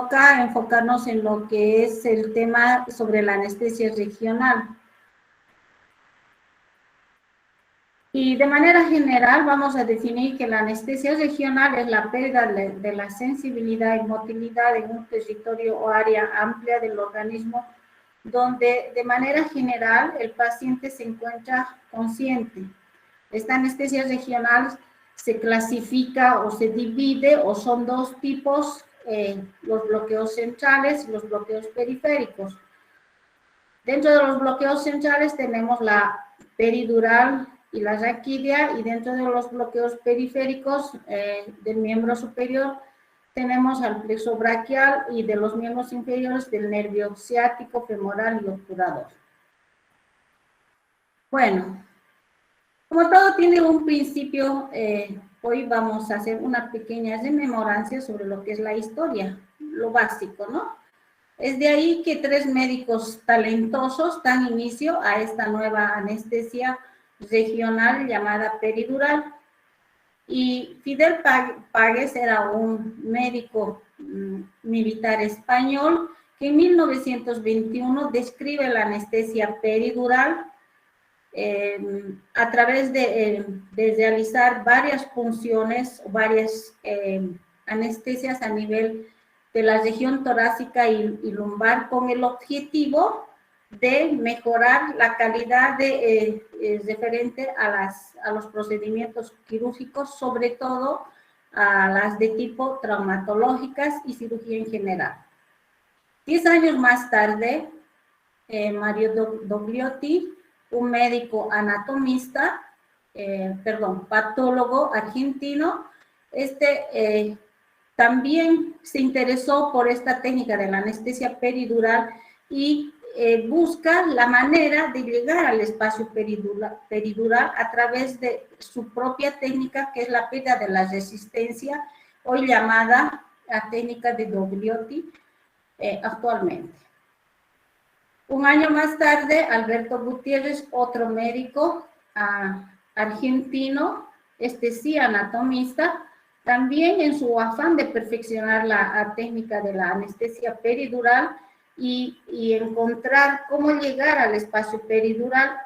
toca enfocarnos en lo que es el tema sobre la anestesia regional. Y de manera general vamos a definir que la anestesia regional es la pérdida de la sensibilidad y motilidad en un territorio o área amplia del organismo donde de manera general el paciente se encuentra consciente. Esta anestesia regional se clasifica o se divide o son dos tipos, los bloqueos centrales y los bloqueos periféricos. Dentro de los bloqueos centrales tenemos la peridural y la raquídea, y dentro de los bloqueos periféricos del miembro superior tenemos al plexo braquial y de los miembros inferiores del nervio ciático, femoral y obturador. Bueno, como todo tiene un principio, hoy vamos a hacer una pequeña rememorancia sobre lo que es la historia, lo básico, ¿no? Es de ahí que 3 médicos talentosos dan inicio a esta nueva anestesia regional llamada peridural. Y Fidel Páguez era un médico militar español que en 1921 describe la anestesia peridural a través de realizar varias punciones, varias anestesias a nivel de la región torácica y lumbar con el objetivo de mejorar la calidad referente a los procedimientos quirúrgicos, sobre todo a las de tipo traumatológicas y cirugía en general. 10 años más tarde, Mario Dogliotti, un médico anatomista, patólogo argentino, también se interesó por esta técnica de la anestesia peridural y busca la manera de llegar al espacio peridural a través de su propia técnica, que es la pérdida de la resistencia, hoy llamada la técnica de Dogliotti actualmente. Un año más tarde, Alberto Gutiérrez, otro médico argentino, sí anatomista, también en su afán de perfeccionar la técnica de la anestesia peridural y encontrar cómo llegar al espacio peridural,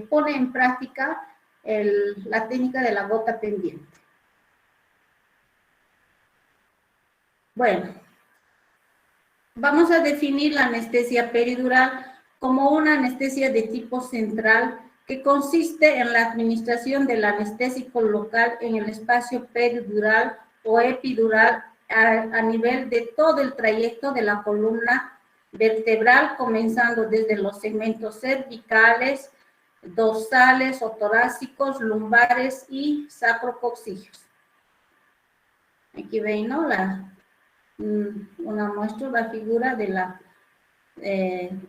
pone en práctica la técnica de la gota pendiente. Bueno, vamos a definir la anestesia peridural como una anestesia de tipo central que consiste en la administración del anestésico local en el espacio peridural o epidural a nivel de todo el trayecto de la columna vertebral, comenzando desde los segmentos cervicales, dorsales o torácicos, lumbares y sacrococcígeos. Aquí ven, ¿no? Muestra la figura de la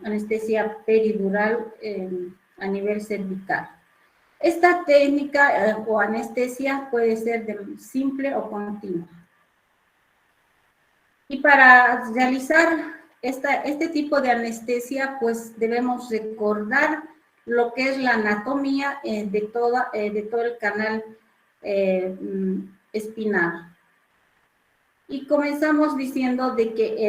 anestesia peridural a nivel cervical. Esta técnica o anestesia puede ser simple o continua. Y para realizar este tipo de anestesia, pues debemos recordar lo que es la anatomía de todo el canal espinal. Y comenzamos diciendo de que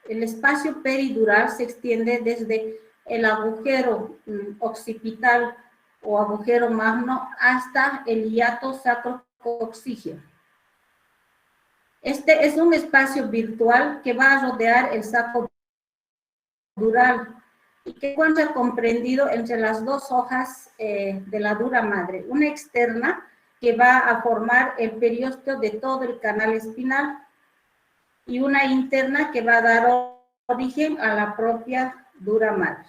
el espacio peridural se extiende desde el agujero occipital o agujero magno hasta el hiato sacrococcígeo. Este es un espacio virtual que va a rodear el saco dural y que encuentra comprendido entre las dos hojas de la dura madre, una externa que va a formar el periósteo de todo el canal espinal y una interna que va a dar origen a la propia dura madre.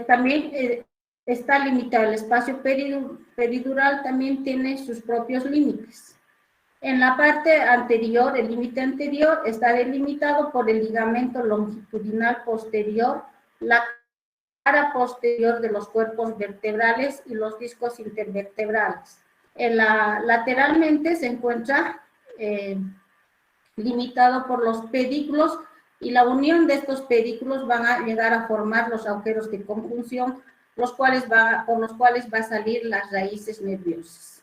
También está limitado, el espacio peridural también tiene sus propios límites. En la parte anterior, el límite anterior está delimitado por el ligamento longitudinal posterior, la cara posterior de los cuerpos vertebrales y los discos intervertebrales. Lateralmente se encuentra limitado por los pedículos y la unión de estos pedículos van a llegar a formar los agujeros de conjunción, por los cuales va a salir las raíces nerviosas.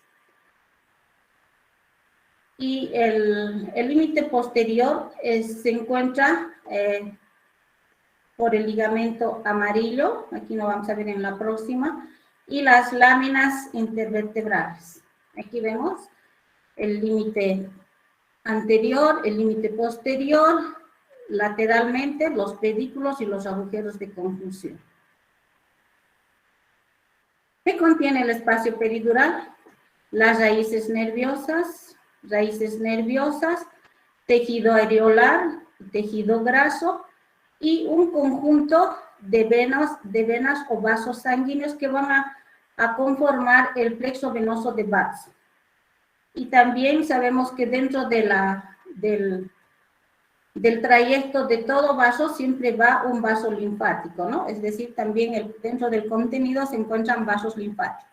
y el límite posterior se encuentra por el ligamento amarillo, aquí lo vamos a ver en la próxima, y las láminas intervertebrales. Aquí vemos el límite anterior, el límite posterior, lateralmente los pedículos y los agujeros de conjunción. ¿Qué contiene el espacio peridural? Las raíces nerviosas, tejido areolar, tejido graso y un conjunto de venas o vasos sanguíneos que van a conformar el plexo venoso de Bartz. Y también sabemos que dentro de del trayecto de todo vaso siempre va un vaso linfático, ¿no? Es decir, también dentro del contenido se encuentran vasos linfáticos.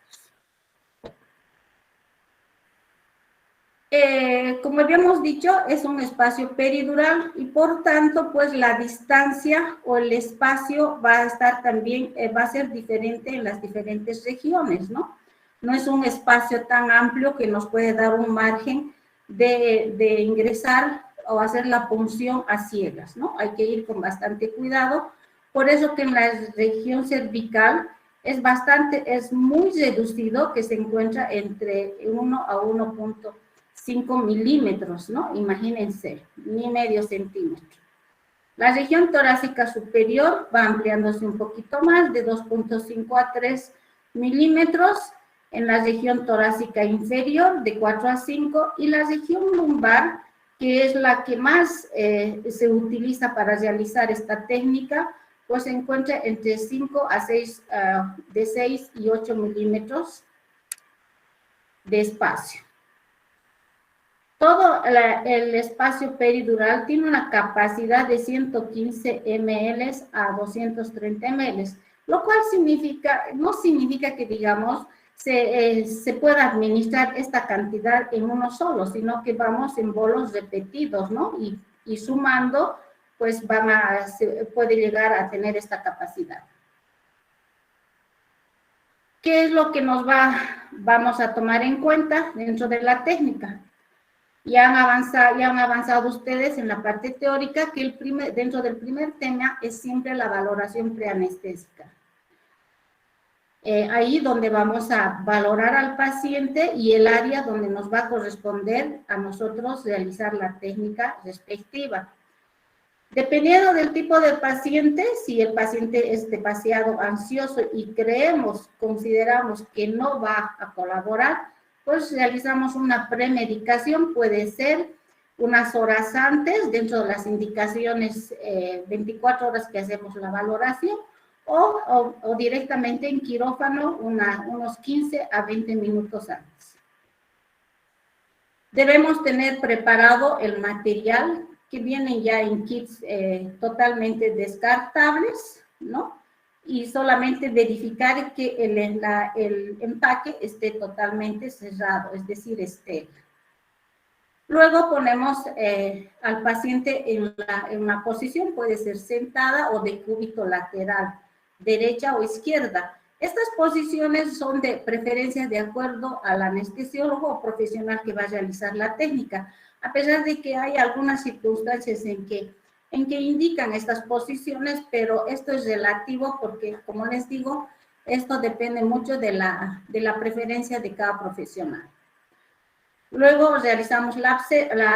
Como habíamos dicho, es un espacio peridural y por tanto, pues la distancia o el espacio va a estar también, va a ser diferente en las diferentes regiones, ¿no? No es un espacio tan amplio que nos puede dar un margen de ingresar o hacer la punción a ciegas, ¿no? Hay que ir con bastante cuidado. Por eso que en la región cervical es muy reducido, que se encuentra entre 1 a 1.5 milímetros, ¿no? Imagínense, ni medio centímetro. La región torácica superior va ampliándose un poquito más, de 2.5 a 3 milímetros. En la región torácica inferior, de 4 a 5. Y la región lumbar, que es la que más se utiliza para realizar esta técnica, pues se encuentra entre 5 a 6, de 6 y 8 milímetros de espacio. Todo el espacio peridural tiene una capacidad de 115 ml a 230 ml, lo cual no significa que, digamos, se pueda administrar esta cantidad en uno solo, sino que vamos en bolos repetidos, ¿no? Y sumando, pues se puede llegar a tener esta capacidad. ¿Qué es lo que vamos a tomar en cuenta dentro de la técnica? Ya han avanzado ustedes en la parte teórica que dentro del primer tema es siempre la valoración preanestésica. Ahí donde vamos a valorar al paciente y el área donde nos va a corresponder a nosotros realizar la técnica respectiva. Dependiendo del tipo de paciente, si el paciente es demasiado ansioso y consideramos que no va a colaborar, pues realizamos una premedicación, puede ser unas horas antes, dentro de las indicaciones 24 horas que hacemos la valoración, o directamente en quirófano unos 15 a 20 minutos antes. Debemos tener preparado el material que vienen ya en kits totalmente descartables, ¿no? Y solamente verificar que el empaque esté totalmente cerrado, es decir, estéril. Luego ponemos al paciente en una posición, puede ser sentada o de cúbito lateral, derecha o izquierda. Estas posiciones son de preferencia de acuerdo al anestesiólogo o profesional que va a realizar la técnica, a pesar de que hay algunas circunstancias en que indican estas posiciones, pero esto es relativo porque, como les digo, esto depende mucho de la preferencia de cada profesional. Luego realizamos la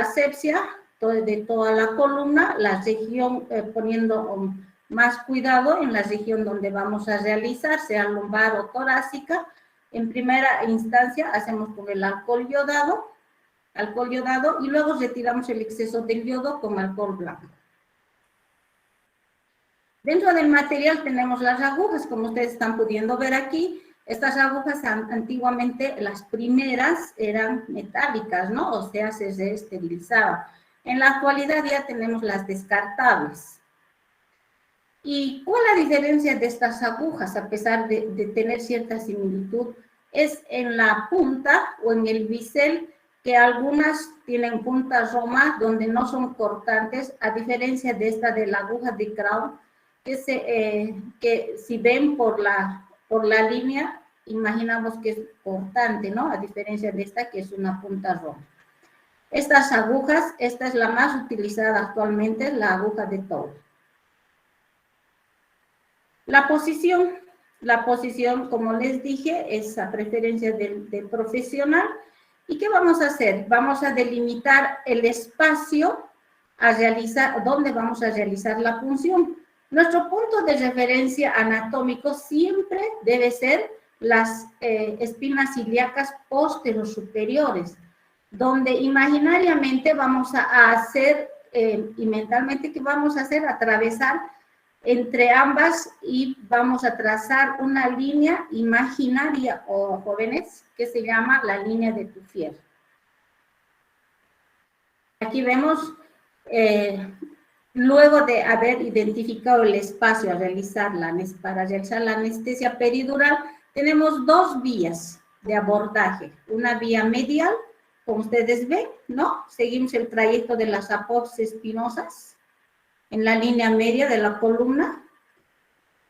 asepsia de toda la columna, la región poniendo más cuidado en la región donde vamos a realizar, sea lumbar o torácica. En primera instancia hacemos con el alcohol yodado y luego retiramos el exceso del yodo con alcohol blanco. Dentro del material tenemos las agujas, como ustedes están pudiendo ver aquí. Estas agujas antiguamente, las primeras eran metálicas, ¿no? O sea, se esterilizaba. En la actualidad ya tenemos las descartables. ¿Y cuál es la diferencia de estas agujas, a pesar de tener cierta similitud? Es en la punta o en el bisel, que algunas tienen punta roma, donde no son cortantes, a diferencia de esta de la aguja de Crown, que si ven por la línea, imaginamos que es cortante, ¿no? A diferencia de esta que es una punta roma. Estas agujas, esta es la más utilizada actualmente, la aguja de Toll. La posición, como les dije, es a preferencia del profesional. ¿Y qué vamos a hacer? Vamos a delimitar el espacio a realizar, donde vamos a realizar la punción. Nuestro punto de referencia anatómico siempre debe ser las espinas ilíacas posterosuperiores, donde imaginariamente vamos a hacer, y mentalmente, ¿qué vamos a hacer? Atravesar entre ambas y vamos a trazar una línea imaginaria, o jóvenes, que se llama la línea de Tuffier. Aquí vemos, luego de haber identificado el espacio para realizar la anestesia peridural, tenemos dos vías de abordaje. Una vía medial, como ustedes ven, ¿no? Seguimos el trayecto de las apófisis espinosas en la línea media de la columna.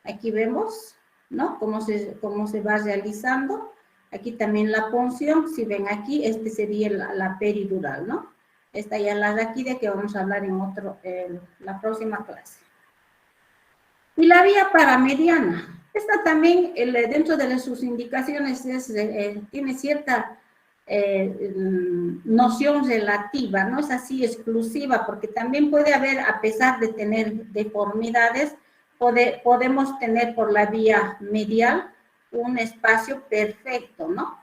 Aquí vemos, ¿no? Cómo se va realizando. Aquí también la punción, si ven aquí, este sería la peridural, ¿no? Esta ya la de aquí, de que vamos a hablar en la próxima clase. Y la vía paramediana. Esta también, dentro de sus indicaciones, tiene cierta noción relativa, no es así exclusiva, porque también puede haber, a pesar de tener deformidades, podemos tener por la vía medial un espacio perfecto, ¿no?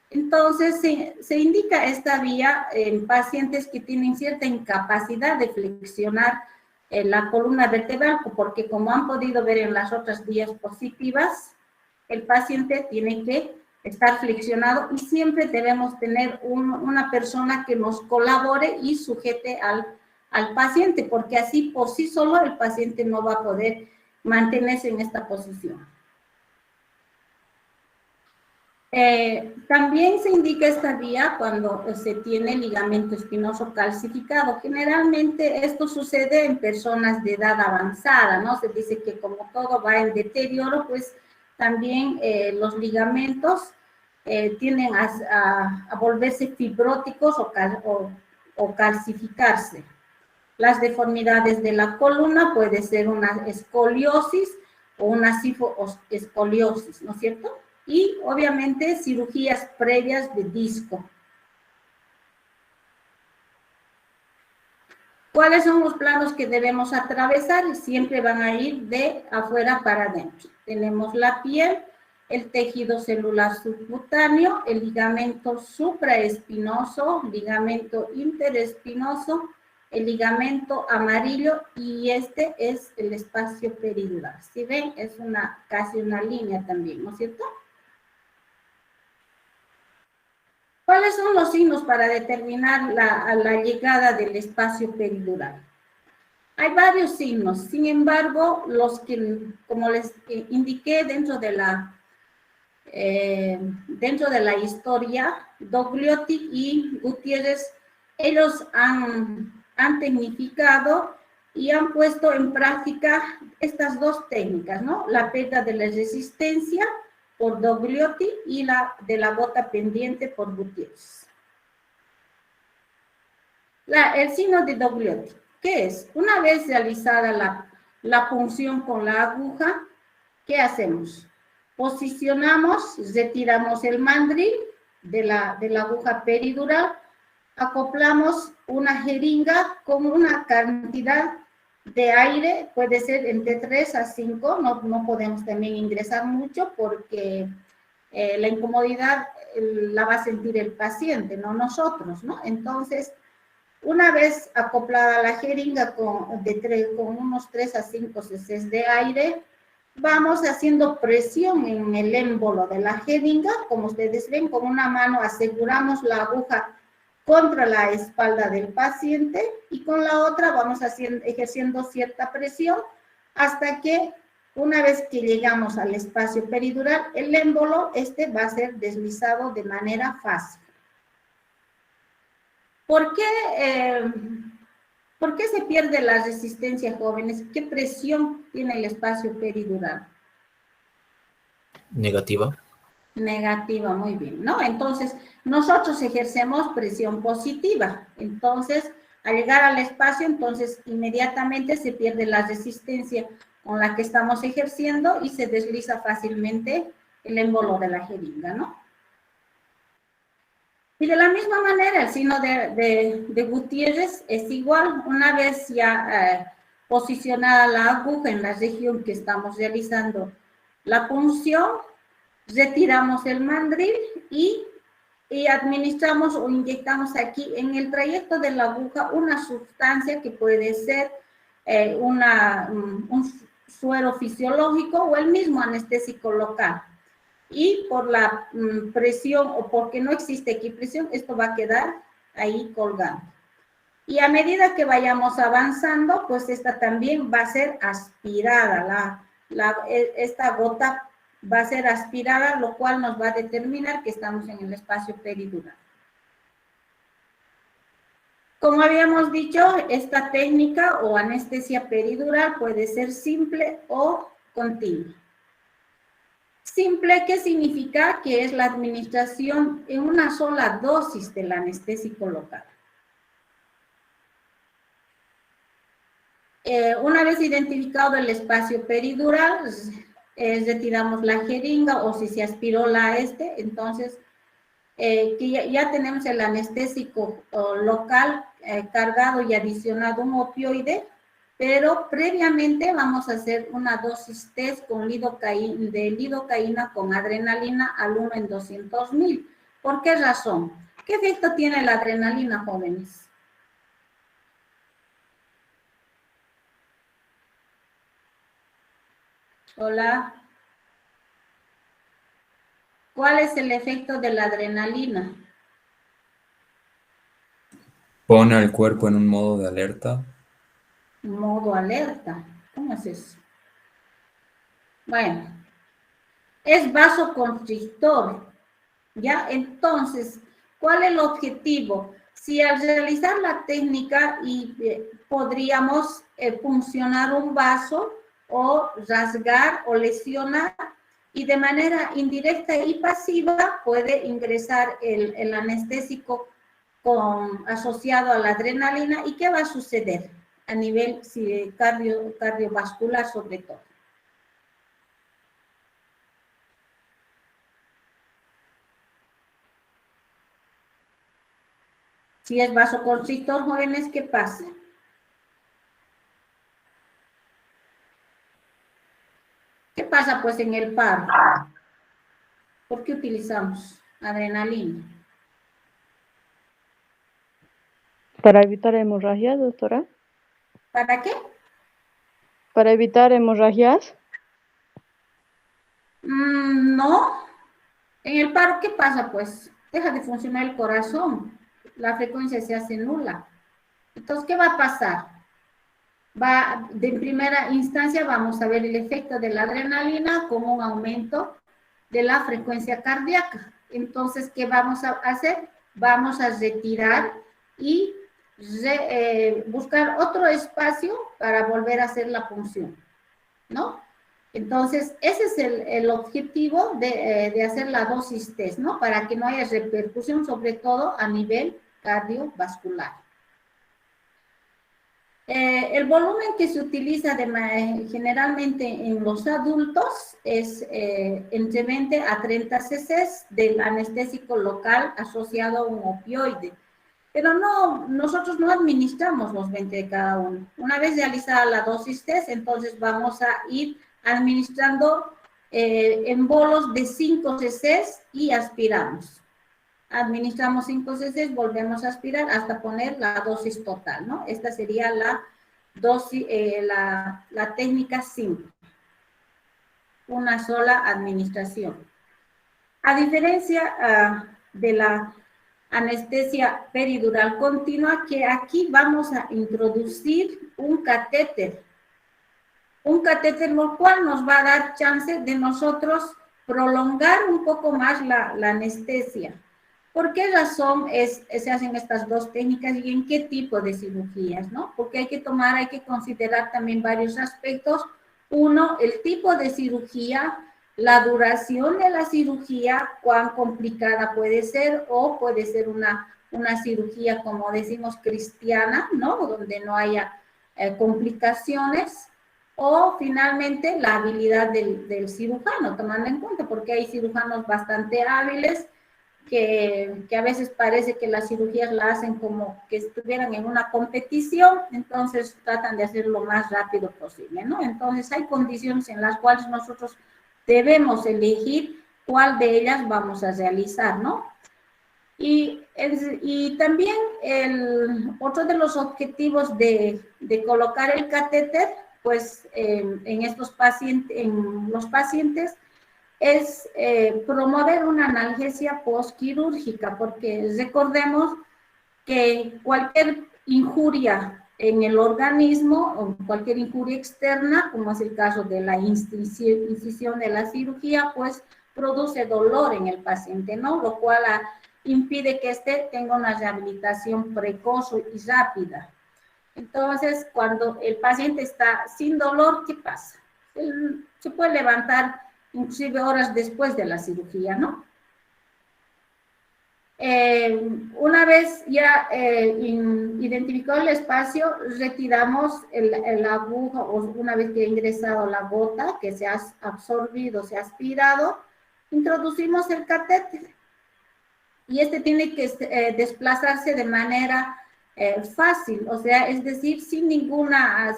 Entonces, se indica esta vía en pacientes que tienen cierta incapacidad de flexionar la columna vertebral, porque como han podido ver en las otras diapositivas, el paciente tiene que estar flexionado y siempre debemos tener una persona que nos colabore y sujete al paciente, porque así por sí solo el paciente no va a poder mantenerse en esta posición. También se indica esta vía cuando se tiene ligamento espinoso calcificado. Generalmente esto sucede en personas de edad avanzada, ¿no? Se dice que como todo va en deterioro, pues también los ligamentos tienden a volverse fibróticos o calcificarse. Las deformidades de la columna puede ser una escoliosis o una cifoescoliosis, ¿no es cierto? Y obviamente cirugías previas de disco. ¿Cuáles son los planos que debemos atravesar? Siempre van a ir de afuera para adentro. Tenemos la piel, el tejido celular subcutáneo, el ligamento supraespinoso, ligamento interespinoso, el ligamento amarillo, y este es el espacio peridural. Si ven, es casi una línea también, ¿no es cierto? ¿Cuáles son los signos para determinar la llegada del espacio peridural? Hay varios signos, sin embargo, los que, como les indiqué dentro de la historia, Dogliotti y Gutiérrez, ellos han tecnificado y han puesto en práctica estas dos técnicas, ¿no? La pérdida de la resistencia por Dogliotti y la de la gota pendiente por Gutiérrez. El signo de Dogliotti, ¿qué es? Una vez realizada la punción con la aguja, ¿qué hacemos? Posicionamos, retiramos el mandril de la aguja peridural, acoplamos una jeringa con una cantidad de aire, puede ser entre 3 a 5, no podemos también ingresar mucho porque la incomodidad la va a sentir el paciente, no nosotros, ¿no? Entonces, una vez acoplada la jeringa con unos 3 a 5 cc de aire, vamos haciendo presión en el émbolo de la jeringa. Como ustedes ven, con una mano aseguramos la aguja contra la espalda del paciente y con la otra vamos ejerciendo cierta presión hasta que, una vez que llegamos al espacio peridural, el émbolo va a ser deslizado de manera fácil. ¿Por qué se pierde la resistencia, jóvenes? ¿Qué presión tiene el espacio peridural? Negativa. Negativa, muy bien, ¿no? Entonces, nosotros ejercemos presión positiva. Entonces, al llegar al espacio, entonces inmediatamente se pierde la resistencia con la que estamos ejerciendo y se desliza fácilmente el émbolo de la jeringa, ¿no? Y de la misma manera, el signo de Gutiérrez es igual. Una vez ya posicionada la aguja en la región que estamos realizando la punción, retiramos el mandril y administramos o inyectamos aquí en el trayecto de la aguja una sustancia que puede ser un suero fisiológico o el mismo anestésico local. Y por la presión o porque no existe aquí presión, esto va a quedar ahí colgando. Y a medida que vayamos avanzando, pues esta también va a ser aspirada, esta gota va a ser aspirada, lo cual nos va a determinar que estamos en el espacio peridural. Como habíamos dicho, esta técnica o anestesia peridural puede ser simple o continua. Simple, ¿qué significa? Que es la administración en una sola dosis del anestésico local. Una vez identificado el espacio peridural, retiramos la jeringa o si se aspiró entonces que ya tenemos el anestésico local cargado y adicionado un opioide, pero previamente vamos a hacer una dosis test con lidocaína con adrenalina al 1 en 200.000. ¿Por qué razón? ¿Qué efecto tiene la adrenalina, jóvenes? Hola. ¿Cuál es el efecto de la adrenalina? Pone al cuerpo en un modo de alerta. Modo alerta. ¿Cómo es eso? Bueno, es vasoconstrictor. ¿Ya? Entonces, ¿cuál es el objetivo? Si al realizar la técnica podríamos puncionar un vaso o rasgar o lesionar y de manera indirecta y pasiva puede ingresar el anestésico asociado a la adrenalina. ¿Y qué va a suceder a nivel cardiovascular sobre todo? Si es vasoconstrictor, jóvenes, ¿qué pasa? ¿Qué pasa pues en el paro? ¿Por qué utilizamos adrenalina? Para evitar hemorragias, doctora. ¿Para qué? Para evitar hemorragias. No. En el paro, ¿qué pasa pues? Deja de funcionar el corazón. La frecuencia se hace nula. Entonces, ¿qué va a pasar? De primera instancia vamos a ver el efecto de la adrenalina como un aumento de la frecuencia cardíaca. Entonces, ¿qué vamos a hacer? Vamos a retirar y buscar otro espacio para volver a hacer la punción, ¿no? Entonces, ese es el objetivo de hacer la dosis test, ¿no? Para que no haya repercusión, sobre todo a nivel cardiovascular. El volumen que se utiliza generalmente en los adultos es entre 20 a 30 cc del anestésico local asociado a un opioide. Pero no, nosotros no administramos los 20 de cada uno. Una vez realizada la dosis test, entonces vamos a ir administrando en bolos de 5 cc y aspiramos. Administramos 5 cc, volvemos a aspirar hasta poner la dosis total, ¿no? Esta sería la dosis, la técnica simple. Una sola administración. A diferencia de la anestesia peridural continua, que aquí vamos a introducir un catéter. Un catéter, lo cual nos va a dar chance de nosotros prolongar un poco más la anestesia. ¿Por qué razón se hacen estas dos técnicas y en qué tipo de cirugías, no? Porque hay que considerar también varios aspectos. Uno, el tipo de cirugía la duración de la cirugía, cuán complicada puede ser, o puede ser una cirugía, como decimos, cristiana, ¿no? Donde no haya complicaciones, o finalmente la habilidad del cirujano, tomando en cuenta, porque hay cirujanos bastante hábiles que a veces parece que las cirugías la hacen como que estuvieran en una competición, entonces tratan de hacer lo más rápido posible, ¿no? Entonces hay condiciones en las cuales nosotros debemos elegir cuál de ellas vamos a realizar, ¿no? Y también otro de los objetivos de colocar el catéter, pues en los pacientes, es promover una analgesia postquirúrgica, porque recordemos que cualquier injuria en el organismo, o cualquier injuria externa, como es el caso de la incisión de la cirugía, pues produce dolor en el paciente, ¿no? Lo cual impide que éste tenga una rehabilitación precoz y rápida. Entonces, cuando el paciente está sin dolor, ¿qué pasa? Él se puede levantar inclusive horas después de la cirugía, ¿no? Una vez ya identificado el espacio, retiramos la aguja, o una vez que ha ingresado la gota, que se ha absorbido, se ha aspirado, introducimos el catéter. Y este tiene que desplazarse de manera fácil, o sea, es decir, sin ninguna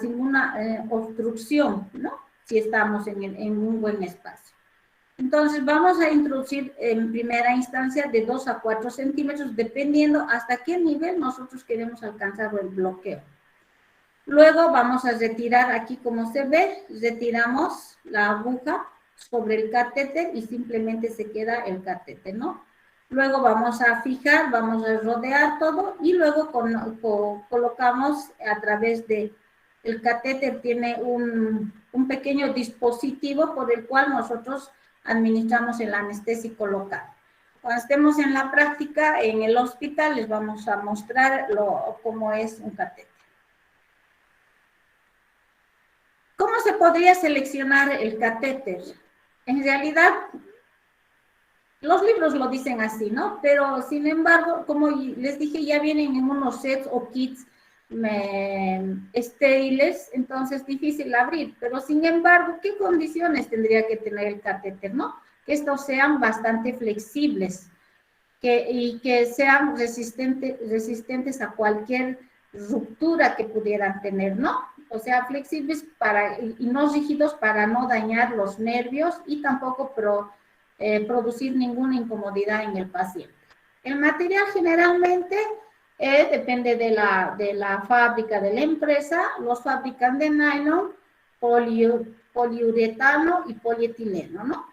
obstrucción, ¿no? Si estamos en un buen espacio. Entonces, vamos a introducir en primera instancia de 2 a 4 centímetros, dependiendo hasta qué nivel nosotros queremos alcanzar el bloqueo. Luego vamos a retirar, aquí como se ve, retiramos la aguja sobre el catéter y simplemente se queda el catéter, ¿no? Luego vamos a fijar, vamos a rodear todo y luego colocamos a través de el catéter, tiene un pequeño dispositivo por el cual nosotros administramos el anestésico local. Cuando estemos en la práctica en el hospital, les vamos a mostrar cómo es un catéter. ¿Cómo se podría seleccionar el catéter? En realidad, los libros lo dicen así, ¿no? Pero, sin embargo, como les dije, ya vienen en unos sets o kits estériles, entonces difícil abrir. Pero, sin embargo, ¿qué condiciones tendría que tener el catéter, no? Que estos sean bastante flexibles y que sean resistentes a cualquier ruptura que pudieran tener, ¿no? O sea, flexibles y no rígidos para no dañar los nervios y tampoco producir ninguna incomodidad en el paciente. El material generalmente depende de la fábrica, de la empresa. Los fabrican de nylon, poliuretano y polietileno, ¿no?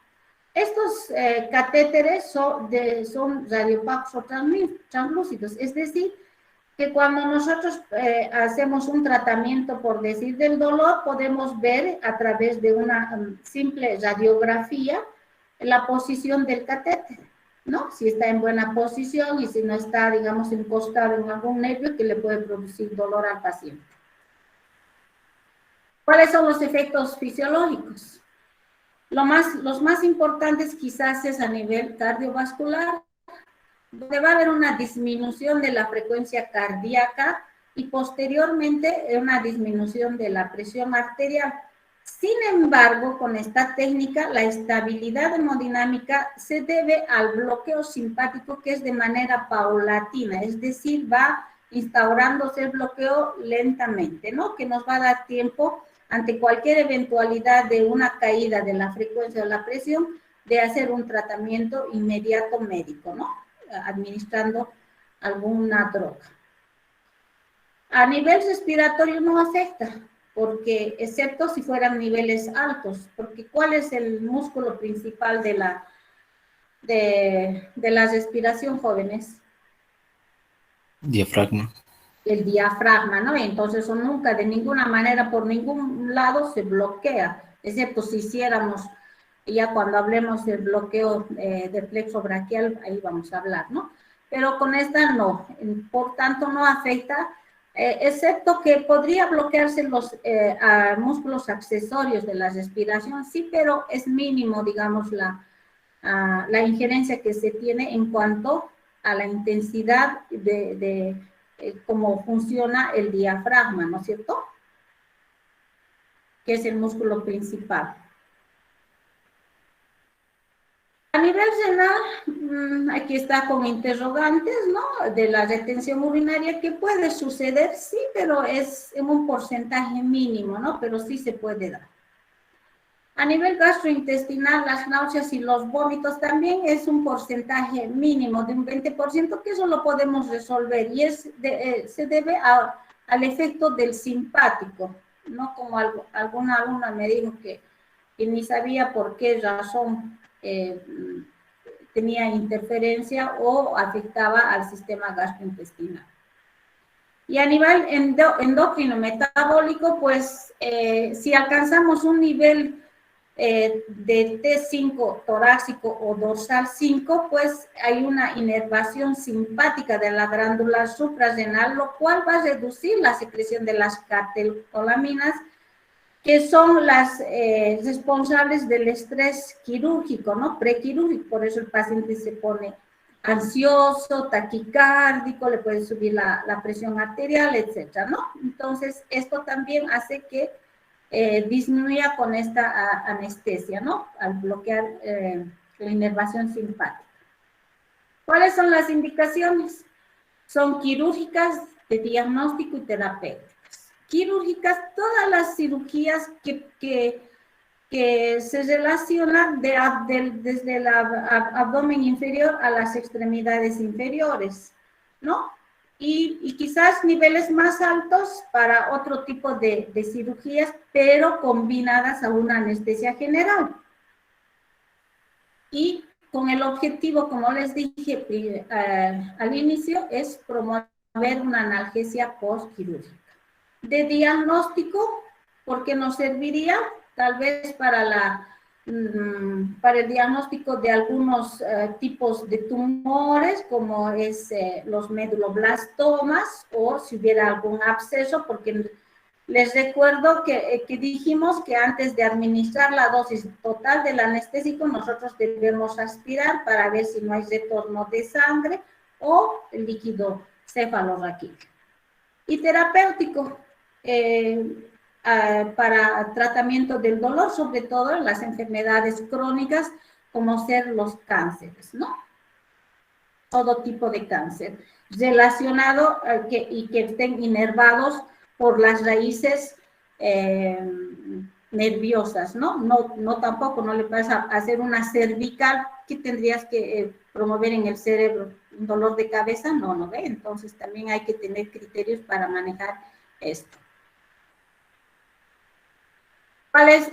Estos catéteres son radiopacos o translúcidos, es decir, que cuando nosotros hacemos un tratamiento, por decir, del dolor, podemos ver a través de una simple radiografía la posición del catéter, ¿no? Si está en buena posición y si no está, digamos, encostado en algún nervio que le puede producir dolor al paciente. ¿Cuáles son los efectos fisiológicos? Los más importantes quizás es a nivel cardiovascular, donde va a haber una disminución de la frecuencia cardíaca y posteriormente una disminución de la presión arterial. Sin embargo, con esta técnica, la estabilidad hemodinámica se debe al bloqueo simpático, que es de manera paulatina, es decir, va instaurándose el bloqueo lentamente, ¿no? Que nos va a dar tiempo, ante cualquier eventualidad de una caída de la frecuencia o la presión, de hacer un tratamiento inmediato médico, ¿no? Administrando alguna droga. A nivel respiratorio no afecta, porque excepto si fueran niveles altos, porque ¿cuál es el músculo principal de la respiración, jóvenes? Diafragma. El diafragma, ¿no? Entonces, eso nunca, de ninguna manera, por ningún lado se bloquea, excepto si hiciéramos, ya cuando hablemos del bloqueo del plexo braquial, ahí vamos a hablar, ¿no? Pero con esta no, por tanto no afecta excepto que podría bloquearse los músculos accesorios de la respiración, sí, pero es mínimo, digamos, la injerencia que se tiene en cuanto a la intensidad de cómo funciona el diafragma, ¿no es cierto? Que es el músculo principal. A nivel renal, aquí está con interrogantes, ¿no? De la retención urinaria, que puede suceder, sí, pero es en un porcentaje mínimo, ¿no? Pero sí se puede dar. A nivel gastrointestinal, las náuseas y los vómitos también es un porcentaje mínimo de un 20%, que eso lo podemos resolver y se debe al efecto del simpático, ¿no? Como alguna alumna me dijo que ni sabía por qué razón tenía interferencia o afectaba al sistema gastrointestinal. Y a nivel endocrino metabólico, pues si alcanzamos un nivel de T5 torácico o dorsal 5, pues hay una inervación simpática de la glándula suprarrenal, lo cual va a reducir la secreción de las catecolaminas, que son las responsables del estrés quirúrgico, ¿no? Prequirúrgico, por eso el paciente se pone ansioso, taquicárdico, le puede subir la presión arterial, etcétera, ¿no? Entonces, esto también hace que disminuya con esta anestesia, ¿no? Al bloquear la inervación simpática. ¿Cuáles son las indicaciones? Son quirúrgicas, de diagnóstico y terapéuticas. Quirúrgicas, todas las cirugías que se relacionan desde el abdomen inferior a las extremidades inferiores, ¿no? Y quizás niveles más altos para otro tipo de cirugías, pero combinadas a una anestesia general. Y con el objetivo, como les dije al inicio, es promover una analgesia postquirúrgica. De diagnóstico, porque nos serviría tal vez para el diagnóstico de algunos tipos de tumores, como es los meduloblastomas, o si hubiera algún absceso, porque les recuerdo que dijimos que antes de administrar la dosis total del anestésico, nosotros debemos aspirar para ver si no hay retorno de sangre o líquido cefalorraquídeo. Y terapéutico, para tratamiento del dolor, sobre todo en las enfermedades crónicas, como ser los cánceres, ¿no? Todo tipo de cáncer, relacionado y que estén inervados por las raíces nerviosas, ¿no? No tampoco, no le vas a hacer una cervical que tendrías que promover en el cerebro. Un dolor de cabeza, no ve. Entonces también hay que tener criterios para manejar esto.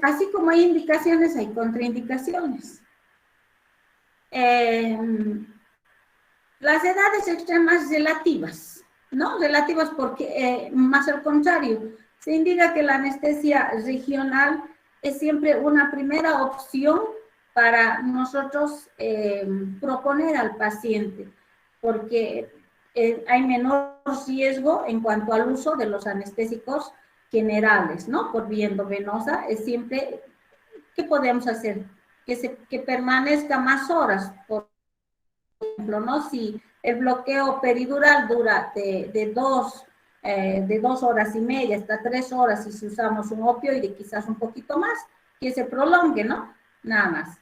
Así como hay indicaciones, hay contraindicaciones. Las edades extremas relativas, ¿no? Relativas porque, más al contrario, se indica que la anestesia regional es siempre una primera opción para nosotros proponer al paciente, porque hay menor riesgo en cuanto al uso de los anestésicos generales, ¿no? Por vía endovenosa, es siempre, ¿qué podemos hacer? Que permanezca más horas, por ejemplo, ¿no? Si el bloqueo peridural dura de 2 horas y media hasta 3 horas, y si usamos un opioide quizás un poquito más, que se prolongue, ¿no? Nada más.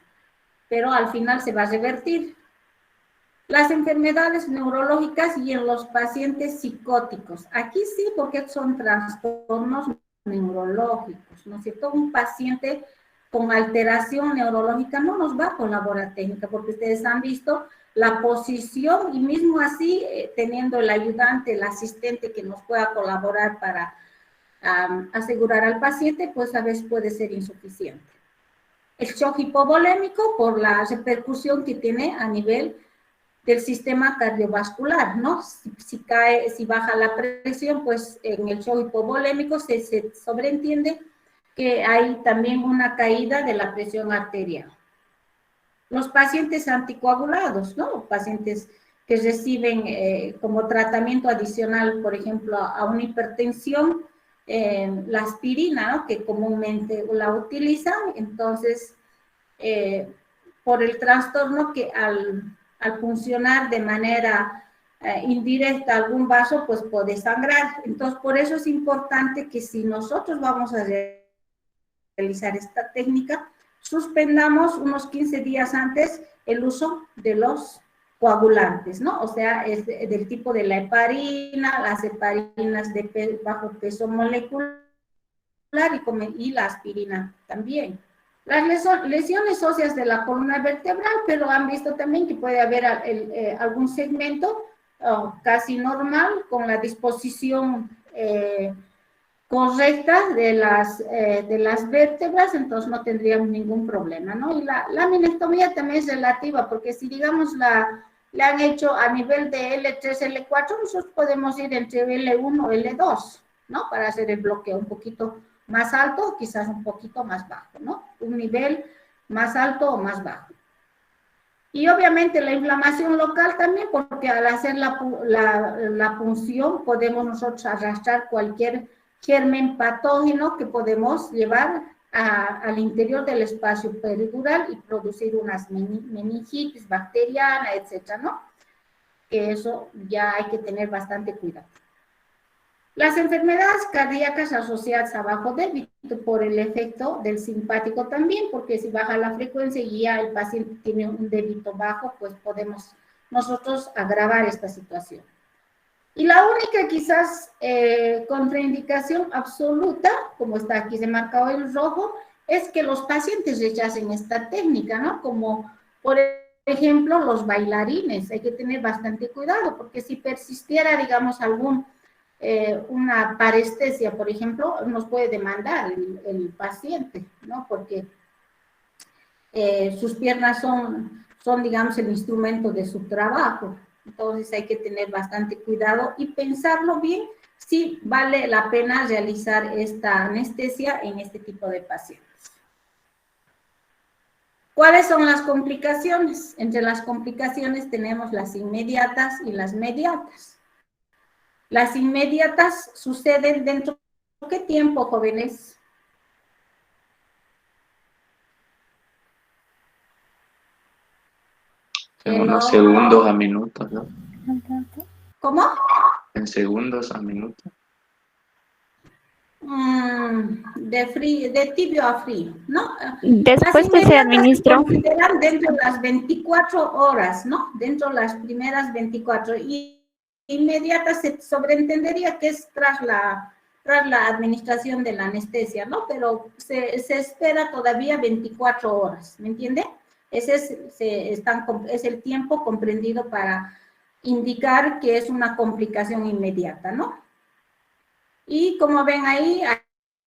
Pero al final se va a revertir. Las enfermedades neurológicas y en los pacientes psicóticos. Aquí sí, porque son trastornos neurológicos, ¿no es cierto? Un paciente con alteración neurológica no nos va a colaborar técnica, porque ustedes han visto la posición y mismo así, teniendo el ayudante, el asistente que nos pueda colaborar para asegurar al paciente, pues a veces puede ser insuficiente. El shock hipovolémico por la repercusión que tiene a nivel del sistema cardiovascular, ¿no? Si baja la presión, pues en el shock hipovolémico se sobreentiende que hay también una caída de la presión arterial. Los pacientes anticoagulados, ¿no? Pacientes que reciben como tratamiento adicional, por ejemplo, a una hipertensión, la aspirina, ¿no? Que comúnmente la utilizan, entonces, por el trastorno que al funcionar de manera indirecta algún vaso, pues puede sangrar. Entonces, por eso es importante que si nosotros vamos a realizar esta técnica, suspendamos unos 15 días antes el uso de los coagulantes, ¿no? O sea, es del tipo de la heparina, las heparinas de bajo peso molecular y la aspirina también. Las lesiones óseas de la columna vertebral, pero han visto también que puede haber algún segmento casi normal con la disposición correcta de las vértebras, entonces no tendríamos ningún problema, ¿no? Y la laminectomía también es relativa, porque si digamos le han hecho a nivel de L3, L4, nosotros podemos ir entre L1 o L2, ¿no? Para hacer el bloqueo un poquito más alto, quizás un poquito más bajo, ¿no? Un nivel más alto o más bajo. Y obviamente la inflamación local también, porque al hacer la punción podemos nosotros arrastrar cualquier germen patógeno que podemos llevar al interior del espacio peridural y producir unas meningitis bacteriana, etcétera, ¿no? Que eso ya hay que tener bastante cuidado. Las enfermedades cardíacas asociadas a bajo débito por el efecto del simpático también, porque si baja la frecuencia y ya el paciente tiene un débito bajo, pues podemos nosotros agravar esta situación. Y la única quizás contraindicación absoluta, como está aquí marcado en rojo, es que los pacientes rechacen esta técnica, ¿no? Como por ejemplo los bailarines, hay que tener bastante cuidado, porque si persistiera, digamos, una parestesia, por ejemplo, nos puede demandar el paciente, ¿no? Porque sus piernas son, digamos, el instrumento de su trabajo. Entonces hay que tener bastante cuidado y pensarlo bien si vale la pena realizar esta anestesia en este tipo de pacientes. ¿Cuáles son las complicaciones? Entre las complicaciones tenemos las inmediatas y las mediatas. Las inmediatas suceden dentro de ¿qué tiempo, jóvenes? En unos segundos a minutos, ¿no? ¿Cómo? En segundos a minutos. De tibio a frío, ¿no? Después que se administró. Se consideran dentro de las 24 horas, ¿no? Dentro de las primeras 24. Y inmediata se sobreentendería que es tras la administración de la anestesia, ¿no? Pero se espera todavía 24 horas, ¿me entiende? Ese es el tiempo comprendido para indicar que es una complicación inmediata, ¿no? Y como ven ahí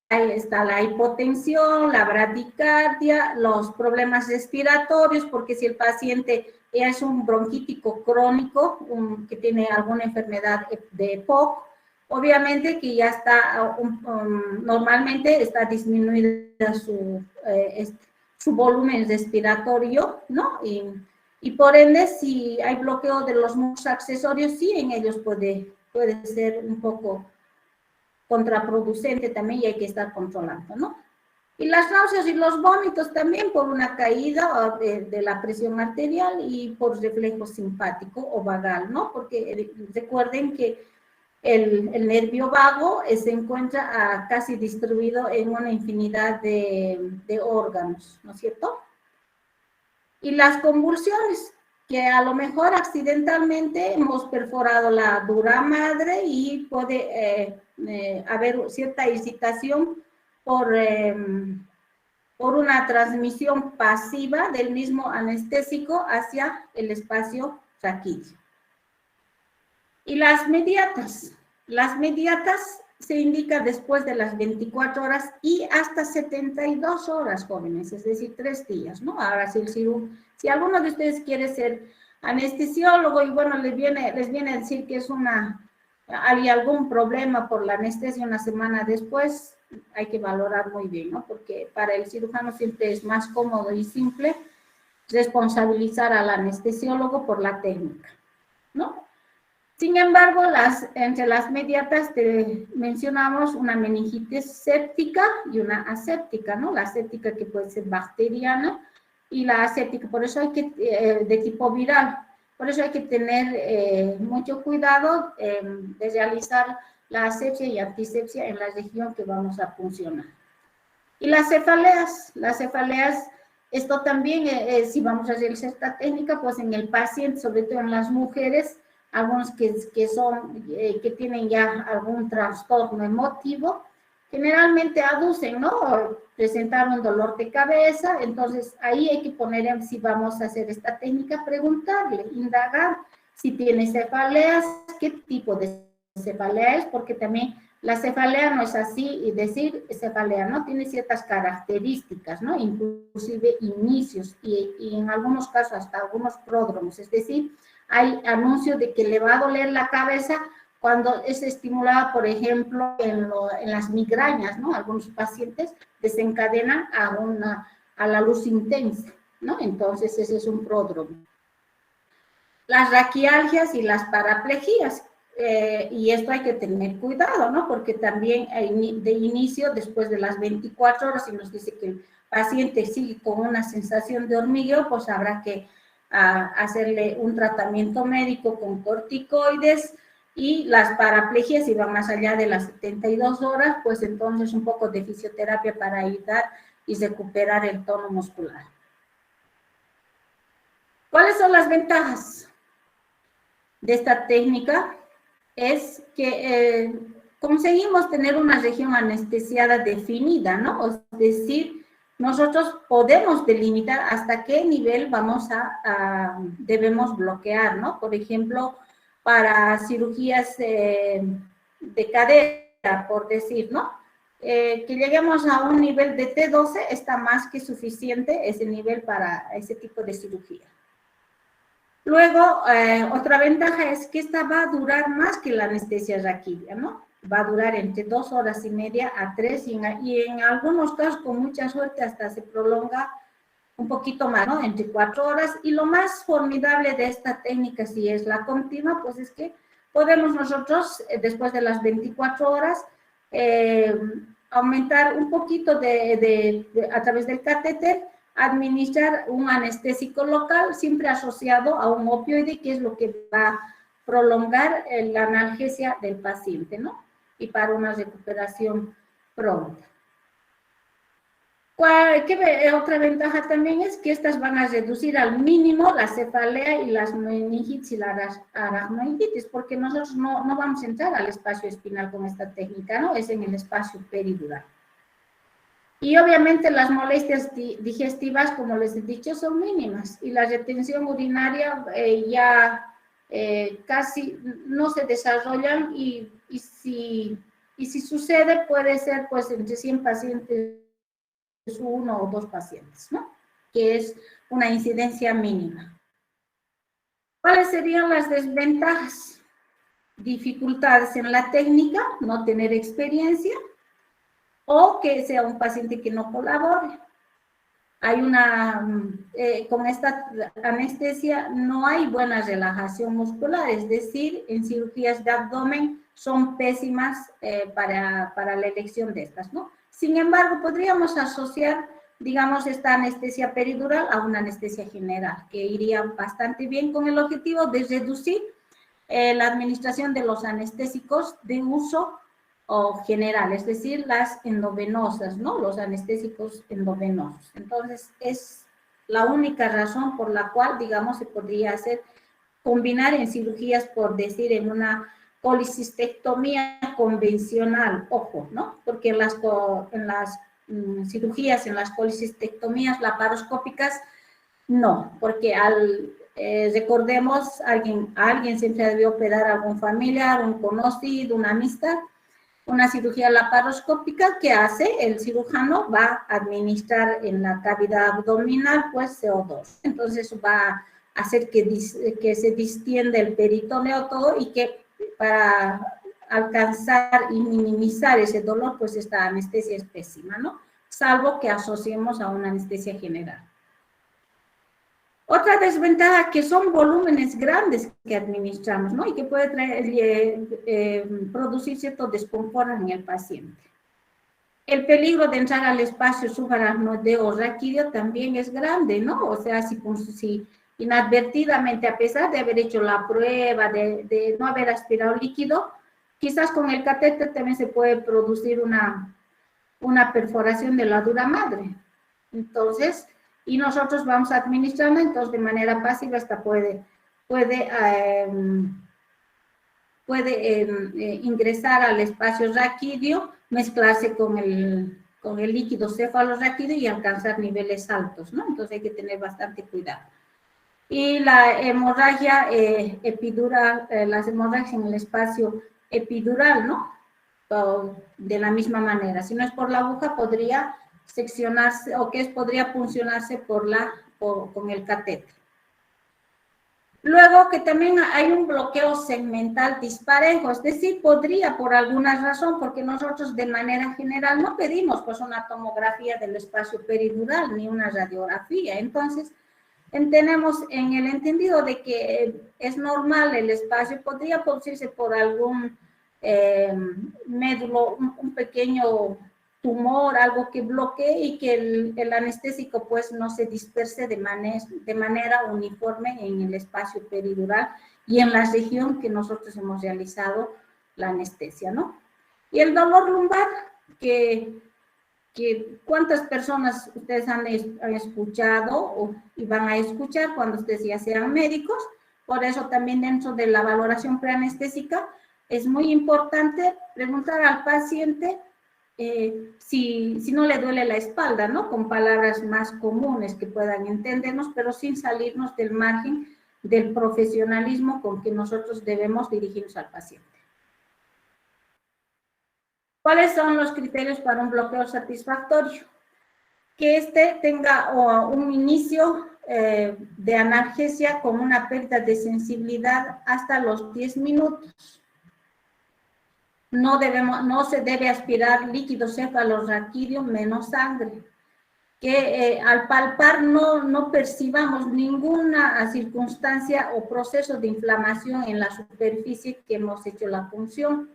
está la hipotensión, la bradicardia, los problemas respiratorios, porque si el paciente es un bronquítico crónico, que tiene alguna enfermedad de EPOC, obviamente que ya está, normalmente está disminuida su volumen respiratorio, ¿no? Y por ende, si hay bloqueo de los músculos accesorios, sí, en ellos puede ser un poco contraproducente también y hay que estar controlando, ¿no? Y las náuseas y los vómitos también por una caída de la presión arterial y por reflejo simpático o vagal, ¿no? Porque recuerden que el nervio vago se encuentra casi distribuido en una infinidad de órganos, ¿no es cierto? Y las convulsiones, que a lo mejor accidentalmente hemos perforado la dura madre y puede haber cierta excitación por una transmisión pasiva del mismo anestésico hacia el espacio traquídeo. Y las mediatas se indica después de las 24 horas y hasta 72 horas, jóvenes, es decir, 3 días, ¿no? Ahora, si alguno de ustedes quiere ser anestesiólogo y bueno, les viene a decir que hay algún problema por la anestesia una semana después, hay que valorar muy bien, ¿no? Porque para el cirujano siempre es más cómodo y simple responsabilizar al anestesiólogo por la técnica. ¿no? Sin embargo, entre las mediatas mencionamos una meningitis séptica y una aséptica, ¿no? La aséptica que puede ser bacteriana y la aséptica, por eso hay que, de tipo viral. Por eso hay que tener mucho cuidado de realizar la asepsia y antisepsia en la región que vamos a puncionar. Y las cefaleas, esto también, si vamos a realizar esta técnica, pues en el paciente, sobre todo en las mujeres, algunos que tienen ya algún trastorno emotivo, generalmente aducen, ¿no? Presentar un dolor de cabeza, entonces ahí hay que poner, si vamos a hacer esta técnica, preguntarle, indagar si tiene cefaleas, qué tipo de cefalea es, porque también la cefalea no es así, y decir cefalea, ¿no? Tiene ciertas características, ¿no? Inclusive inicios, y en algunos casos hasta algunos pródromos, es decir, hay anuncio de que le va a doler la cabeza cuando es estimulada, por ejemplo, en las migrañas, ¿no? Algunos pacientes desencadenan a la luz intensa, ¿no? Entonces, ese es un pródromo. Las raquialgias y las paraplejías, y esto hay que tener cuidado, ¿no? Porque también de inicio, después de las 24 horas, si nos dice que el paciente sigue con una sensación de hormigueo, pues habrá que hacerle un tratamiento médico con corticoides, y las paraplegias, si van más allá de las 72 horas, pues entonces un poco de fisioterapia para ayudar y recuperar el tono muscular. ¿Cuáles son las ventajas de esta técnica? Es que conseguimos tener una región anestesiada definida, ¿no? Es decir, nosotros podemos delimitar hasta qué nivel debemos bloquear, ¿no? Por ejemplo, para cirugías de cadera, por decir, ¿no? Que lleguemos a un nivel de T12 está más que suficiente ese nivel para ese tipo de cirugía. Luego, otra ventaja es que esta va a durar más que la anestesia raquídea, ¿no? Va a durar entre 2 horas y media a 3, y en algunos casos, con mucha suerte, hasta se prolonga un poquito más, ¿no? Entre 4 horas. Y lo más formidable de esta técnica, si es la continua, pues es que podemos nosotros, después de las 24 horas, aumentar un poquito a través del catéter, administrar un anestésico local, siempre asociado a un opioide, que es lo que va a prolongar la analgesia del paciente, ¿no? Y para una recuperación pronta. Otra ventaja también es que estas van a reducir al mínimo la cefalea y las meningitis y la aracnoiditis, porque nosotros no vamos a entrar al espacio espinal con esta técnica, ¿no? Es en el espacio peridural. Y obviamente las molestias digestivas, como les he dicho, son mínimas, y la retención urinaria casi no se desarrollan, y si sucede, puede ser pues entre 100 pacientes, 1 o 2 pacientes, ¿no? Que es una incidencia mínima. ¿Cuáles serían las desventajas? Dificultades en la técnica, no tener experiencia, o que sea un paciente que no colabore. Con esta anestesia no hay buena relajación muscular, es decir, en cirugías de abdomen son pésimas para la elección de estas, ¿no? Sin embargo, podríamos asociar, digamos, esta anestesia peridural a una anestesia general, que iría bastante bien con el objetivo de reducir la administración de los anestésicos de uso general, es decir, las endovenosas, ¿no? Los anestésicos endovenosos. Entonces, es la única razón por la cual, digamos, se podría combinar en cirugías, por decir, en una colicistectomía convencional, ojo, ¿no? Porque en las cirugías, en las colicistectomías laparoscópicas, no, porque recordemos, alguien siempre debe operar a algún familiar, un conocido, una amistad. Una cirugía laparoscópica, ¿qué hace? El cirujano va a administrar en la cavidad abdominal, pues, CO2. Entonces va a hacer que se distienda el peritoneo todo, y que para alcanzar y minimizar ese dolor, pues esta anestesia es pésima, ¿no? Salvo que asociemos a una anestesia general. Otra desventaja que son volúmenes grandes que administramos, ¿no? Y que puede producir cierto desconfort en el paciente. El peligro de entrar al espacio subaracnoideo raquídeo también es grande, ¿no? O sea, si inadvertidamente, a pesar de haber hecho la prueba, de no haber aspirado líquido, quizás con el catéter también se puede producir una perforación de la dura madre. Entonces, y nosotros vamos administrando, entonces de manera pasiva hasta puede ingresar al espacio raquídeo, mezclarse con el líquido cefalorraquídeo y alcanzar niveles altos, ¿no? Entonces hay que tener bastante cuidado. Y la hemorragia epidural, las hemorragias en el espacio epidural, ¿no? De la misma manera. Si no es por la aguja, podría seccionarse, o podría puncionarse con el catéter. Luego que también hay un bloqueo segmental disparejo, es decir, podría por alguna razón, porque nosotros de manera general no pedimos pues una tomografía del espacio peridural ni una radiografía. Entonces, tenemos en el entendido de que es normal el espacio, podría producirse por algún médulo, un pequeño tumor, algo que bloquee y que el anestésico pues no se disperse de manera uniforme en el espacio peridural y en la región que nosotros hemos realizado la anestesia, ¿no? Y el dolor lumbar, que cuántas personas ustedes han escuchado y van a escuchar cuando ustedes ya sean médicos. Por eso también dentro de la valoración preanestésica es muy importante preguntar al paciente si no le duele la espalda, ¿no? Con palabras más comunes que puedan entendernos, pero sin salirnos del margen del profesionalismo con que nosotros debemos dirigirnos al paciente. ¿Cuáles son los criterios para un bloqueo satisfactorio? Que tenga un inicio de analgesia con una pérdida de sensibilidad hasta los 10 minutos. No se debe aspirar líquido cefalorraquídeo menos sangre. Que al palpar no percibamos ninguna circunstancia o proceso de inflamación en la superficie que hemos hecho la punción.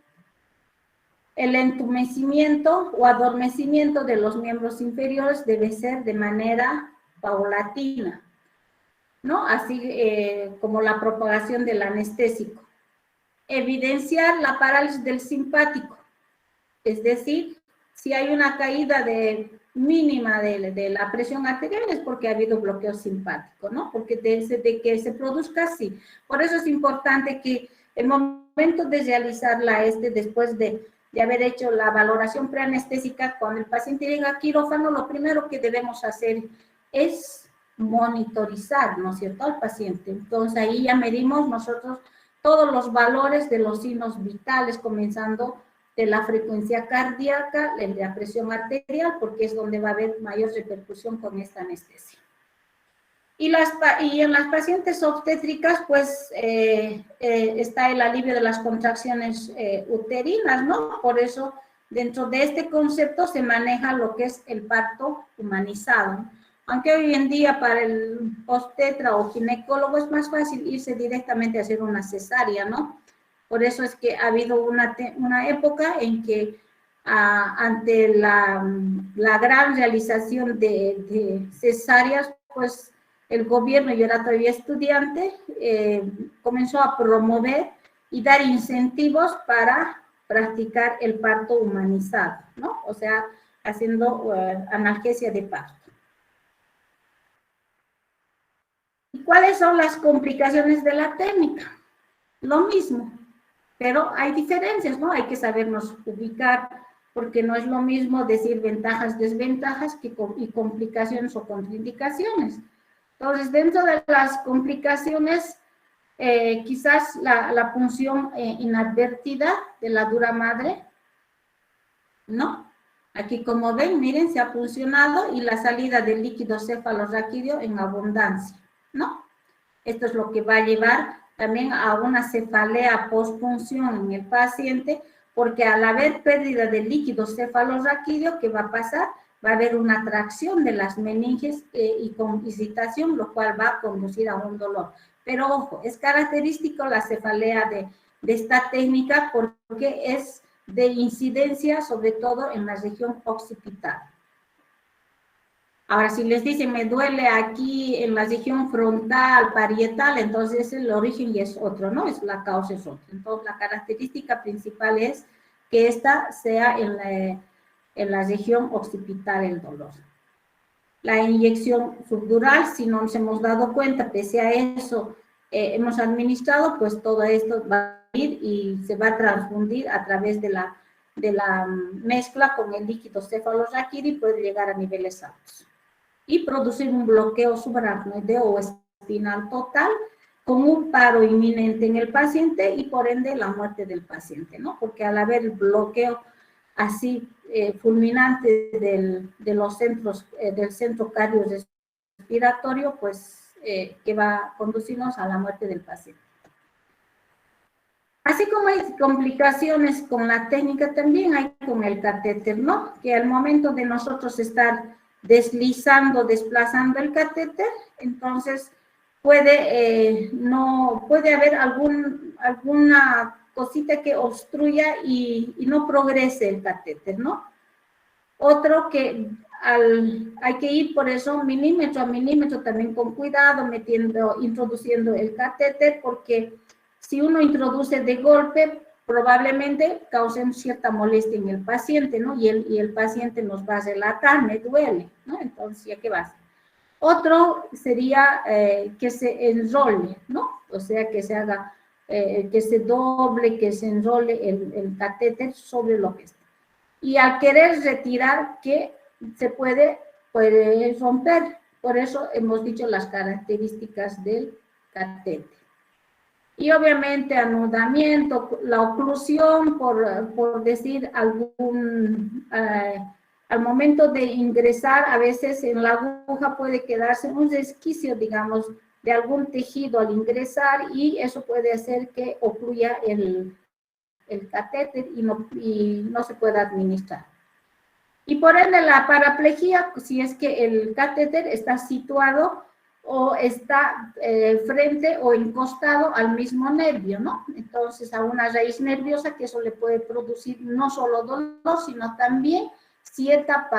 El entumecimiento o adormecimiento de los miembros inferiores debe ser de manera paulatina, ¿no? Así como la propagación del anestésico. Evidenciar la parálisis del simpático, es decir, si hay una caída mínima de la presión arterial es porque ha habido bloqueo simpático, ¿no? Porque de que se produzca así. Por eso es importante que el momento de realizar después de haber hecho la valoración preanestésica, cuando el paciente llega a quirófano, lo primero que debemos hacer es monitorizar, ¿no es cierto?, al paciente. Entonces ahí ya medimos nosotros todos los valores de los signos vitales, comenzando de la frecuencia cardíaca, de la presión arterial, porque es donde va a haber mayor repercusión con esta anestesia. Y en las pacientes obstétricas, pues, está el alivio de las contracciones uterinas, ¿no? Por eso, dentro de este concepto se maneja lo que es el parto humanizado. Aunque hoy en día para el obstetra o ginecólogo es más fácil irse directamente a hacer una cesárea, ¿no? Por eso es que ha habido una época en que ante la gran realización de cesáreas, pues el gobierno, yo era todavía estudiante, comenzó a promover y dar incentivos para practicar el parto humanizado, ¿no? O sea, haciendo analgesia de parto. ¿Y cuáles son las complicaciones de la técnica? Lo mismo, pero hay diferencias, ¿no? Hay que sabernos ubicar, porque no es lo mismo decir ventajas, desventajas y complicaciones o contraindicaciones. Entonces, dentro de las complicaciones, quizás la punción inadvertida de la dura madre, ¿no? Aquí, como ven, miren, se ha puncionado y la salida del líquido cefalorraquídeo en abundancia, ¿no? Esto es lo que va a llevar también a una cefalea postpunción en el paciente, porque al haber pérdida del líquido cefalorraquídeo, ¿qué va a pasar? va a haber una tracción de las meninges y con excitación, lo cual va a conducir a un dolor. Pero ojo, es característico la cefalea de esta técnica porque es de incidencia sobre todo en la región occipital. Ahora, si les dicen me duele aquí en la región frontal, parietal, entonces el origen ya es otro, ¿no? La causa es otra. Entonces, la característica principal es que esta sea en la región occipital el dolor. La inyección subdural, si no nos hemos dado cuenta, pese a eso, hemos administrado, pues todo esto va a ir y se va a transfundir a través de la mezcla con el líquido cefalorraquídeo y puede llegar a niveles altos. Y producir un bloqueo subaracnoideo o espinal total con un paro inminente en el paciente y por ende la muerte del paciente, ¿no? Porque al haber el bloqueo así fulminante de los centros, del centro cardiorrespiratorio, pues que va a conducirnos a la muerte del paciente. Así como hay complicaciones con la técnica, también hay con el catéter, ¿no? Que al momento de nosotros estar deslizando, desplazando el catéter, entonces puede haber alguna cosita que obstruya y no progrese el catéter, ¿no? Otro que hay que ir por eso milímetro a milímetro también con cuidado, introduciendo el catéter, porque si uno introduce de golpe, probablemente causen cierta molestia en el paciente, ¿no? Y el paciente nos va a relatar, me duele, ¿no? Entonces, ¿ya qué va a hacer? Otro sería que se enrole, ¿no? O sea, que se haga, que se doble, que se enrole el catéter sobre lo que está. Y al querer retirar, que se puede romper. Por eso hemos dicho las características del catéter. Y obviamente anudamiento, la oclusión, por decir algún, al momento de ingresar, a veces en la aguja puede quedarse un resquicio, digamos, de algún tejido al ingresar y eso puede hacer que ocluya el catéter y no se pueda administrar. Y por ende la paraplejía, si es que el catéter está situado o está frente o encostado al mismo nervio, ¿no? Entonces, a una raíz nerviosa que eso le puede producir no solo dolor, sino también cierta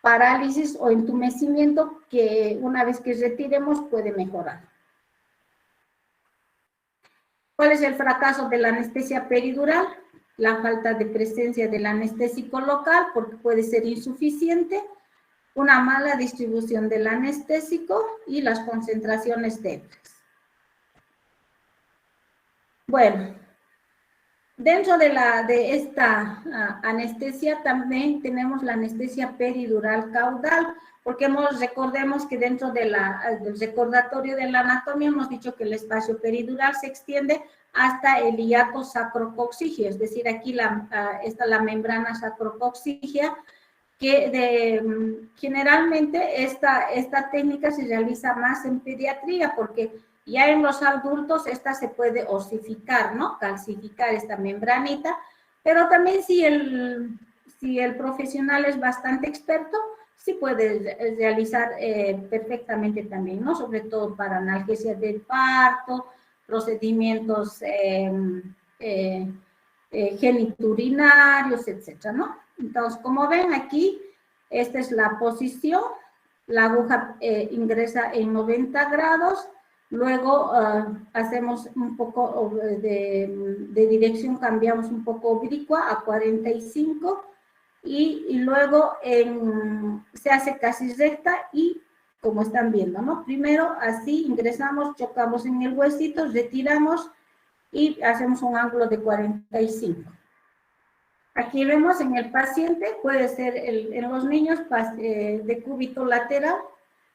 parálisis o entumecimiento que una vez que retiremos puede mejorar. ¿Cuál es el fracaso de la anestesia peridural? La falta de presencia del anestésico local, porque puede ser insuficiente, una mala distribución del anestésico y las concentraciones débiles. Bueno, dentro de esta anestesia también tenemos la anestesia peridural caudal, porque recordemos que dentro del recordatorio de la anatomía hemos dicho que el espacio peridural se extiende hasta el hiato sacrococcígeo, es decir, aquí está la membrana sacrococcígea, que generalmente esta técnica se realiza más en pediatría, porque ya en los adultos esta se puede osificar, ¿no? Calcificar esta membranita, pero también si el profesional es bastante experto, sí puede realizar perfectamente también, ¿no? Sobre todo para analgesia del parto, procedimientos geniturinarios, etcétera, ¿no? Entonces, como ven aquí, esta es la posición, la aguja ingresa en 90 grados, luego hacemos un poco de dirección, cambiamos un poco oblicua a 45 y luego se hace casi recta y como están viendo, ¿no? Primero así ingresamos, chocamos en el huesito, retiramos y hacemos un ángulo de 45. Aquí vemos en el paciente, puede ser en los niños de cúbito lateral,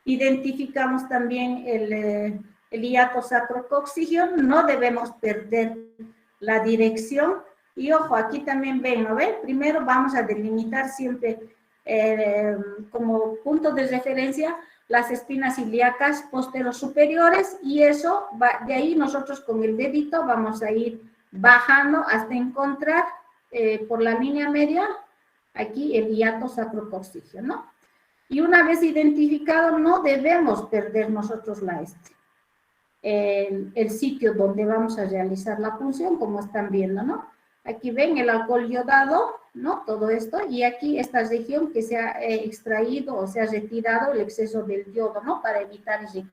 identificamos también el hiato sacrococcígeo, no debemos perder la dirección. Y ojo, aquí también ven, ¿no ven? Primero vamos a delimitar siempre como punto de referencia las espinas ilíacas posterosuperiores y eso, de ahí nosotros con el dedito vamos a ir bajando hasta encontrar por la línea media aquí el hiato sacrococcigeo, ¿no? Y una vez identificado, no debemos perder nosotros el sitio donde vamos a realizar la punción, como están viendo, ¿no? Aquí ven el alcohol yodado, ¿no? Todo esto, y aquí esta región que se ha extraído o se ha retirado el exceso del yodo, ¿no? Para evitar el...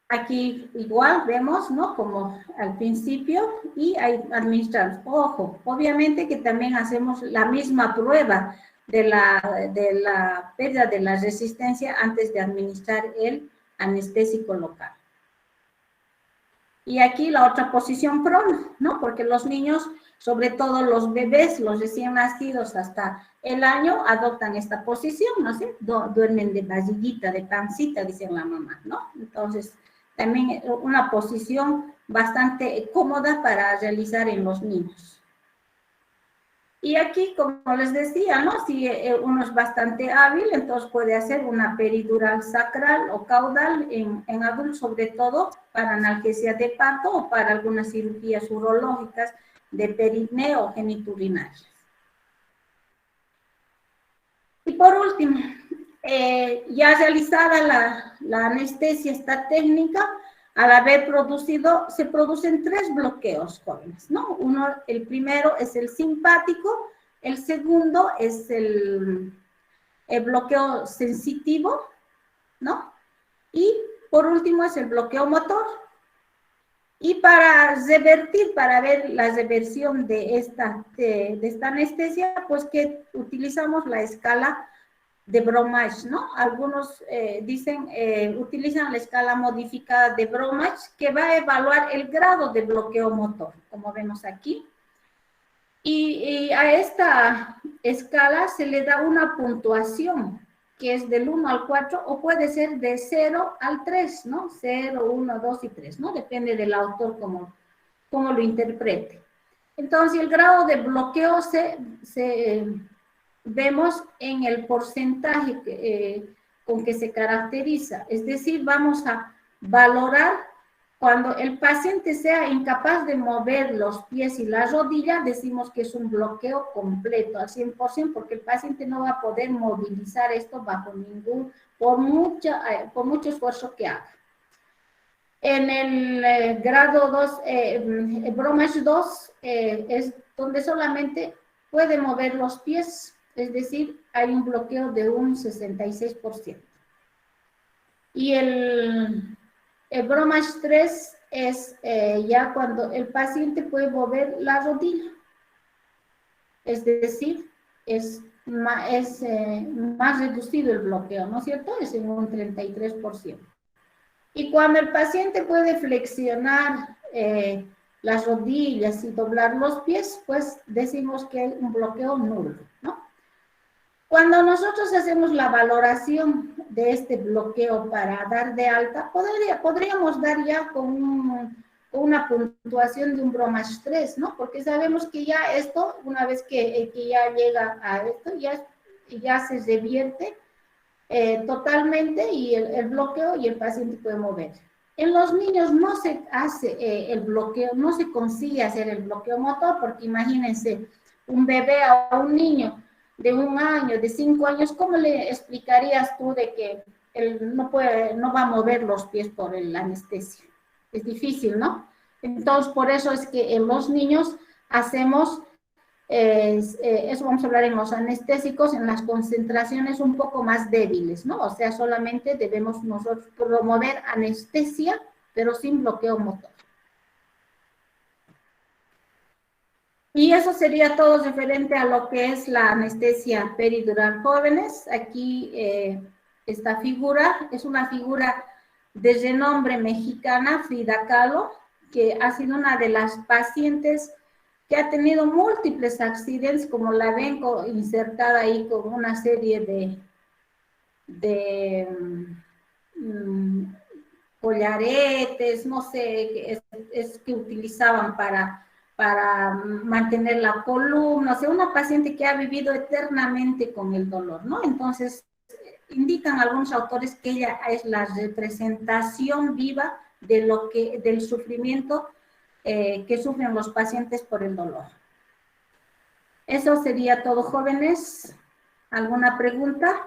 Aquí igual vemos, ¿no? Como al principio, y hay administramos. Ojo, obviamente que también hacemos la misma prueba de la pérdida de la resistencia antes de administrar el anestésico local. Y aquí la otra posición prona, ¿no? Porque los niños, sobre todo los bebés, los recién nacidos hasta el año, adoptan esta posición, ¿no sé? Duermen de barriguita, de pancita, dice la mamá, ¿no? Entonces, también una posición bastante cómoda para realizar en los niños. Y aquí, como les decía, ¿no? Si uno es bastante hábil, entonces puede hacer una peridural sacral o caudal en adultos, sobre todo para analgesia de parto o para algunas cirugías urológicas de perineo o geniturinarias. Y por último, ya realizada la anestesia, esta técnica, al haber producido, se producen 3 bloqueos, jóvenes, ¿no? El primero es el simpático, el segundo es el bloqueo sensitivo, ¿no? Y por último es el bloqueo motor. Y para revertir, para ver la reversión de esta anestesia, pues que utilizamos la escala de Bromage, ¿no? Algunos utilizan la escala modificada de Bromage, que va a evaluar el grado de bloqueo motor, como vemos aquí. Y a esta escala se le da una puntuación, que es del 1 al 4, o puede ser de 0 al 3, ¿no? 0, 1, 2 y 3, ¿no? Depende del autor cómo lo interprete. Entonces, el grado de bloqueo vemos en el porcentaje con que se caracteriza. Es decir, vamos a valorar cuando el paciente sea incapaz de mover los pies y la rodilla, decimos que es un bloqueo completo al 100%, porque el paciente no va a poder movilizar esto por mucho esfuerzo que haga. En el grado 2, Bromage 2, es donde solamente puede mover los pies, es decir, hay un bloqueo de un 66%. Y el Bromage 3 es ya cuando el paciente puede mover la rodilla, es decir, es más reducido el bloqueo, ¿no es cierto? Es en un 33%. Y cuando el paciente puede flexionar las rodillas y doblar los pies, pues decimos que hay un bloqueo nulo, ¿no? Cuando nosotros hacemos la valoración de este bloqueo para dar de alta, podríamos dar ya con una puntuación de un Bromage 3, ¿no? Porque sabemos que ya esto, una vez que ya llega a esto, ya se revierte totalmente y el bloqueo y el paciente puede mover. En los niños no se hace el bloqueo, no se consigue hacer el bloqueo motor, porque imagínense, un bebé a un niño de 1 año, de 5 años, ¿cómo le explicarías tú de que él no va a mover los pies por la anestesia? Es difícil, ¿no? Entonces, por eso es que en los niños hacemos, eso vamos a hablar en los anestésicos, en las concentraciones un poco más débiles, ¿no? O sea, solamente debemos nosotros promover anestesia, pero sin bloqueo motor. Y eso sería todo referente a lo que es la anestesia peridural jóvenes. Aquí esta figura es una figura de renombre mexicana, Frida Kahlo, que ha sido una de las pacientes que ha tenido múltiples accidentes, como la ven insertada ahí con una serie de collaretes, no sé, es que utilizaban para mantener la columna, o sea, una paciente que ha vivido eternamente con el dolor, ¿no? Entonces, indican algunos autores que ella es la representación viva del sufrimiento que sufren los pacientes por el dolor. Eso sería todo, jóvenes. ¿Alguna pregunta?